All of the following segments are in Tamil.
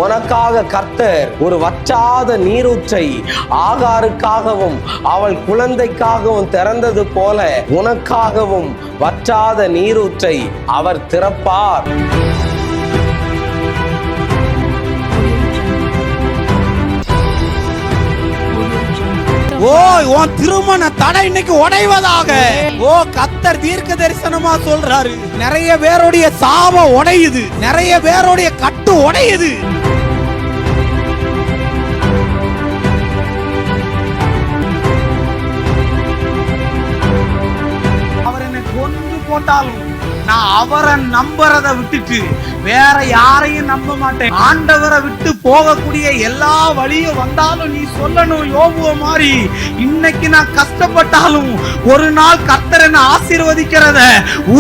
உனக்காக கர்த்தர் ஒரு வற்றாத நீரூற்றை ஆகாருக்காகவும் அவள் குழந்தைக்காகவும் திறந்தது போல உனக்காகவும் வற்றாத நீரூற்றை அவர் திறப்பார். ஓ, உன் திருமண தடை இன்னைக்கு உடைவதாக. ஓ, கர்த்தர் தீர்க்க தரிசனமா சொல்றாரு. நிறைய பேருடைய சாபம் உடையுது, நிறைய பேருடைய கட்டு உடையுது. அவர் என்னை கொண்டு போட்டாலும் நான் அவரை நம்புறதை விட்டுட்டு வேற யாரையும் நம்ப மாட்டேன். ஆண்டவரை விட்டு போகக்கூடிய எல்லா வழியும் வந்தாலும் நீ சொல்லணும் யோபுவ மாதிரி, இன்னைக்கு நான் கஷ்டப்பட்டாலும் ஒரு நாள் கர்த்தர் என்ன ஆசீர்வதிக்கிறத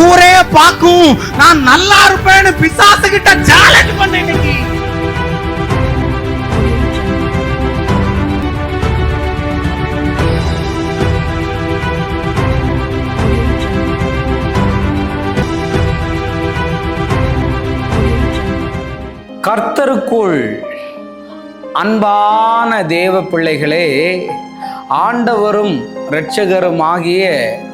ஊரே பார்க்கும், நான் நல்லா இருப்பேன்னு பிசாசு கிட்ட சேலஞ்ச் பண்ண. இன்னைக்கு கர்த்தருக்குள் அன்பான தேவ பிள்ளைகளே, ஆண்டவரும் இரட்சகருமாகிய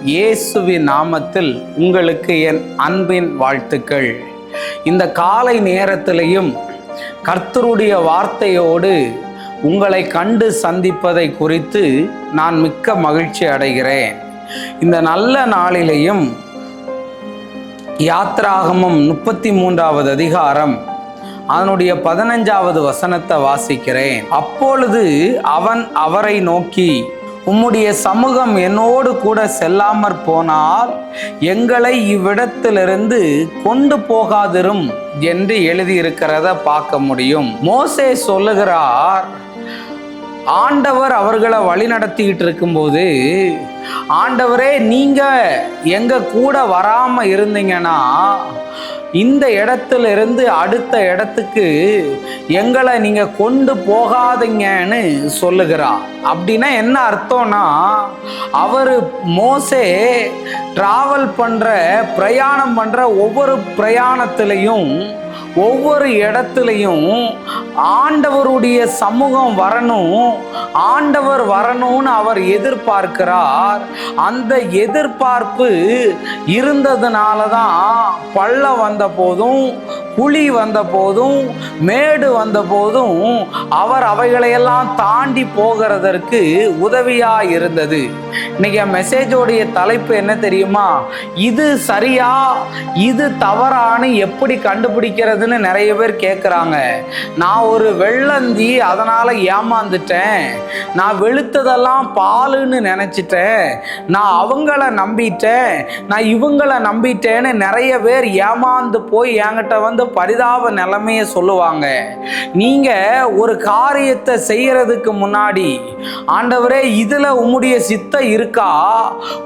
இயேசுவின் நாமத்தில் உங்களுக்கு என் அன்பின் வாழ்த்துக்கள். இந்த காலை நேரத்திலையும் கர்த்தருடைய வார்த்தையோடு உங்களை கண்டு சந்திப்பதை குறித்து நான் மிக்க மகிழ்ச்சி அடைகிறேன். இந்த நல்ல நாளிலேயும் யாத்ராகமம் 33வது அதிகாரம் அதனுடைய 15வது வசனத்தை வாசிக்கிறேன். அப்பொழுது அவன் அவரை நோக்கி, உம்முடைய சமூகம் என்னோடு கூட செல்லாமற் போனால் எங்களை இவ்விடத்திலிருந்து கொண்டு போகாதிரும் என்று எழுதியிருக்கிறத பார்க்க முடியும். மோசே சொல்லுகிறார், ஆண்டவர் அவர்களை வழி நடத்திக்கிட்டு இருக்கும்போது, ஆண்டவரே நீங்க எங்க கூட வராம இருந்தீங்கன்னா இந்த இடத்திலிருந்து அடுத்த இடத்துக்கு எங்களை நீங்க கொண்டு போகாதீங்கன்னு சொல்லுகிறார். அப்படின்னா என்ன அர்த்தம்னா, அவர் மோசே பிரயாணம் பண்ற ஒவ்வொரு பிரயாணத்திலையும் ஒவ்வொரு இடத்துலையும் ஆண்டவருடைய சமூகம் வரணும், ஆண்டவர் வரணும்னு அவர் எதிர்பார்க்கிறார். அந்த எதிர்பார்ப்பு இருந்ததுனால தான் பள்ளம் வந்த போதும் குழி வந்த போதும் மேடு வந்த போதும் அவர் அவைகளையெல்லாம் தாண்டி போகிறதற்கு உதவியா இருந்தது. இன்னைக்கு மெசேஜோடைய தலைப்பு என்ன தெரியுமா? இது சரியா இது தவறான்னு எப்படி கண்டுபிடிக்கிறதுன்னு நிறைய பேர் கேட்குறாங்க. நான் ஒரு வெள்ளந்தி, அதனால ஏமாந்துட்டேன், நான் வெளுத்ததெல்லாம் பாலுன்னு நினைச்சிட்டேன், நான் அவங்கள நம்பிட்டேன், நான் இவங்கள நம்பிட்டேன்னு நிறைய பேர் ஏமாந்து போய் என்கிட்ட வந்து பரிதாப நிலைமையை சொல்லுவாங்க. நீங்க ஒரு காரியத்தை செய்யறதுக்கு முன்னாடி, ஆண்டவரே இதுல உம்முடைய சித்தம் இருக்கா,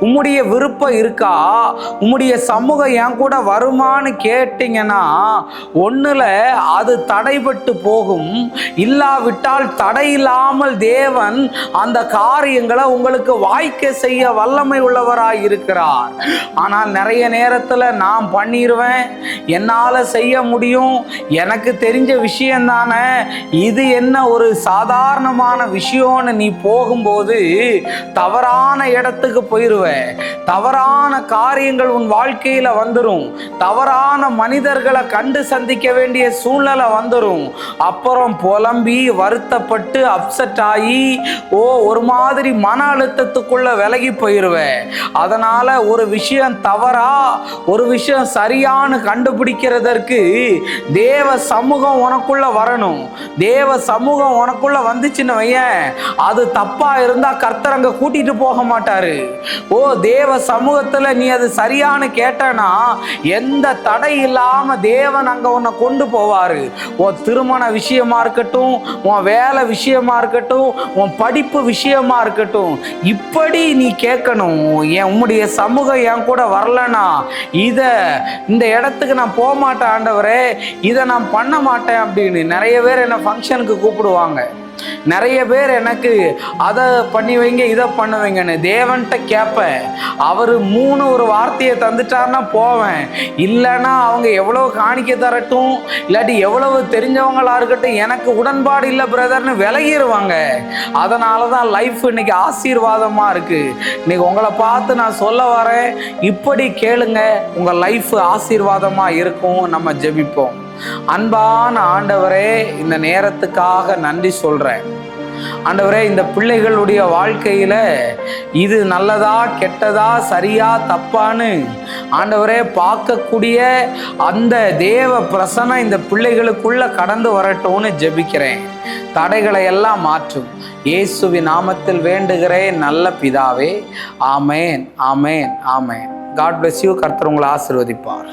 உம்முடைய விருப்பம் இருக்கா, உம்முடைய சமூகம் என் கூட வருமானு கேட்டீங்கன்னா ஒண்ணுல அது தடைபட்டு போகும். இல்லாவிட்டால் தடையில்லாமல் தேவன் அந்த காரியங்களை உங்களுக்கு வாய்க்க செய்ய வல்லமை உள்ளவராய் இருக்கிறார். ஆனால் நிறைய நேரத்துல நான் பண்ணிடுவேன், என்னால செய்ய முடியும், எனக்கு தெரிஞ்ச விஷயம் தானே, இது என்ன ஒரு சாதாரணமான விஷயம்னு நீ போகும்போது தவறான இடத்துக்கு போயிருவேன். தவறான காரியங்கள் உன் வாழ்க்கையில வந்துடும், தவறான மனிதர்களை கண்டு சந்திக்க வேண்டிய சூழ்நிலை வந்துடும். அப்புறம் புலம்பி வருத்தப்பட்டு அப்செட் ஆகி ஒரு மாதிரி மன அழுத்தத்துக்குள்ள விலகி போயிருவேன். அதனால ஒரு விஷயம் தவறா ஒரு விஷயம் சரியானு கண்டுபிடிக்கிறதற்கு தேவ சமூகம் உனக்குள்ள வரணும். தேவ சமூகம் உனக்குள்ள வந்துச்சுன்னு வையேன், அது தப்பா இருந்தா கர்த்தர் அங்க கூட்டிட்டு போக மாட்டாரு. தேவ சமூகத்துல நீ அது சரியானு கேட்டனா எந்த தடை இல்லாம தேவன் அங்க உன்னை கொண்டு போவாரு. உன் திருமண விஷயமா இருக்கட்டும், உன் வேலை விஷயமா இருக்கட்டும், உன் படிப்பு விஷயமா இருக்கட்டும், இப்படி நீ கேட்கணும். உம்முடைய சமூகம் என் கூட வரலனா இந்த இடத்துக்கு நான் போக மாட்டேன் ஆண்டவரே, இதை நான் பண்ண மாட்டேன் அப்படின்னு. நிறைய பேர் என்ன ஃபங்க்ஷனுக்கு கூப்பிடுவாங்க, நிறைய பேர் எனக்கு அதை பண்ணி வைங்க இதை பண்ணுவீங்கன்னு தேவன்கிட்ட கேட்பேன். அவர் 3 ஒரு வார்த்தையை தந்துட்டாருன்னா போவேன். இல்லைன்னா அவங்க எவ்வளவு காணிக்க தரட்டும், இல்லாட்டி எவ்வளவு தெரிஞ்சவங்களா இருக்கட்டும், எனக்கு உடன்பாடு இல்லை பிரதர்னு விலகிடுவாங்க. அதனால தான் லைஃப் இன்னைக்கு ஆசீர்வாதமாக இருக்கு. இன்னைக்கு உங்களை பார்த்து நான் சொல்ல வரேன், இப்படி கேளுங்க, உங்கள் லைஃப் ஆசீர்வாதமாக இருக்கும். நம்ம ஜெபிப்போம். அன்பான ஆண்டவரே, இந்த நேரத்துக்காக நன்றி சொல்கிறேன். ஆண்டவரே, இந்த பிள்ளைகளுடைய வாழ்க்கையில் இது நல்லதா கெட்டதா சரியா தப்பான்னு ஆண்டவரே பார்க்கக்கூடிய அந்த தேவ பிரசன்னம் இந்த பிள்ளைகளுக்குள்ள கடந்து வரட்டும்னு ஜெபிக்கிறேன். தடைகளை எல்லாம் மாற்றும். இயேசுவின் நாமத்தில் வேண்டுகிறேன் நல்ல பிதாவே. Amen, amen, amen. God bless you. கர்த்தர் உங்களை ஆசீர்வதிப்பார்.